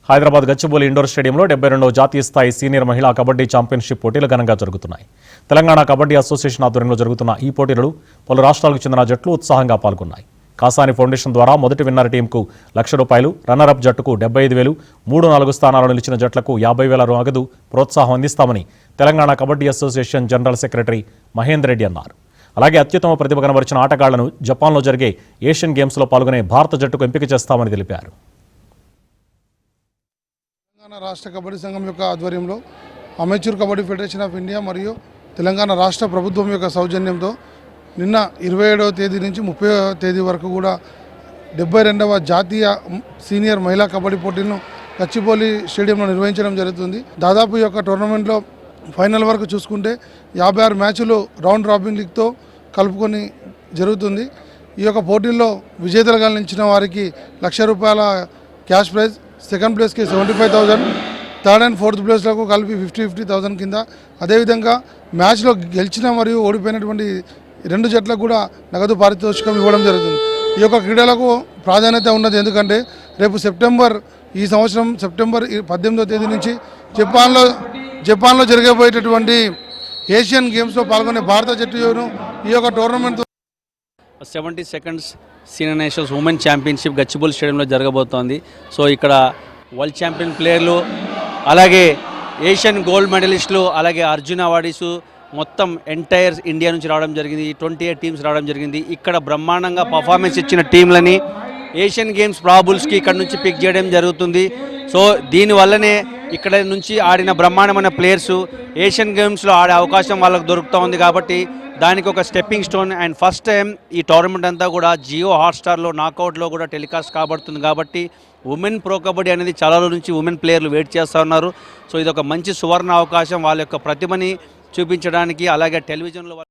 Hyderabad Gachibowli indoor స్టేడియంలో 72వ జాతీయ స్థాయి సీనియర్ మహిళా కబడ్డీ ఛాంపియన్షిప్ పోటీలు ఘనంగా జరుగుతున్నాయి. తెలంగాణ కబడ్డీ అసోసియేషన్ ఆధ్వర్యంలో జరుగుతున్న ఈ పోటీలలో పలు రాష్ట్రాలకు చెందిన జట్లు ఉత్సాహంగా పాల్గొన్నాయి. కాసాని ఫౌండేషన్ ద్వారా మొదటి విన్నర్ టీంకు ₹1,00,000, రన్నరప్ జట్టుకు 75,000, 3-4 స్థానాలు నిలిచిన జట్లకు 50,000 నగదు ప్రోత్సాహం అందిస్తామని Telangana kabaddi association general secretary Mahender Reddy అన్నారు. అలాగే అత్యుత్తమ ప్రతిభ కనబరిచిన ఆటగాళ్లను జపాన్లో జరిగే ఏషియన్ గేమ్స్లో పాల్గొనే భారత జట్టుకు ఎంపిక చేస్తామని తెలిపారు. తెలంగాణ రాష్ట్ర కబడ్డీ సంఘం యొక్క ఆధ్వర్యంలో amateur kabaddi federation of India మరియు తెలంగాణ రాష్ట్ర ప్రభుత్వం యొక్క సౌజన్యంతో నిన్న 27వ తేదీ నుంచి 30వ తేదీ వరకు కూడా 72వ జాతీయ సీనియర్ మహిళా కబడ్డీ పోటీలను గచ్చిబౌలి స్టేడియంలో నిర్వహించడం జరుగుతుంది. దాదాపు ఈ యొక్క టోర్నమెంట్లో ఫైనల్ వరకు చూసుకుంటే 56 మ్యాచ్లు రౌండ్ రాబిన్ లీగ్తో కలుపుకొని జరుగుతుంది. ఈ యొక్క పోటీల్లో విజేతలుగా నిలిచిన వారికి ₹1,00,000 క్యాష్ ప్రైజ్, సెకండ్ ప్లేస్కి 75,000, థర్డ్ అండ్ ఫోర్త్ ప్లేస్లకు కలిపి 50,000 కింద, అదేవిధంగా మ్యాచ్లో గెలిచిన మరియు ఓడిపోయినటువంటి 2 జట్లకు కూడా నగదు పారితోషికం ఇవ్వడం జరుగుతుంది. ఈ యొక్క క్రీడలకు ప్రాధాన్యత ఉన్నది. ఎందుకంటే రేపు ఈ సంవత్సరం సెప్టెంబర్ 18వ తేదీ నుంచి జపాన్లో జరగబోయేటటువంటి ఏషియన్ గేమ్స్లో పాల్గొనే భారత జట్టును ఈ యొక్క tournament 72nd senior nationals women championship Gachibowli స్టేడియంలో జరగబోతోంది. సో ఇక్కడ వరల్డ్ ఛాంపియన్ ప్లేయర్లు, అలాగే ఏషియన్ గోల్డ్ మెడలిస్టులు, అలాగే అర్జున్ అవార్డీసు మొత్తం ఎంటైర్ ఇండియా నుంచి రావడం జరిగింది. 28 టీమ్స్ రావడం జరిగింది. ఇక్కడ బ్రహ్మాండంగా పర్ఫార్మెన్స్ ఇచ్చిన టీంలని ఏషియన్ గేమ్స్ ప్రాబుల్స్కి ఇక్కడ నుంచి పిక్ చేయడం జరుగుతుంది. సో దీనివల్లనే ఇక్కడ నుంచి ఆడిన బ్రహ్మాండమైన ప్లేయర్స్ ఏషియన్ గేమ్స్లో ఆడే అవకాశం వాళ్ళకు దొరుకుతూ ఉంది. కాబట్టి దానికి ఒక stepping stone. And first time ఈ టోర్నమెంట్ అంతా కూడా జియో హాట్స్టార్లో నాకౌట్లో కూడా టెలికాస్ట్ కాబడుతుంది. కాబట్టి ఉమెన్ ప్రో కబడ్డీ అనేది చాలా రోజుల నుంచి ఉమెన్ ప్లేయర్లు వెయిట్ చేస్తూ ఉన్నారు. సో ఇది ఒక మంచి సువర్ణ అవకాశం వాళ్ళ యొక్క ప్రతిభని చూపించడానికి. అలాగే టెలివిజన్లో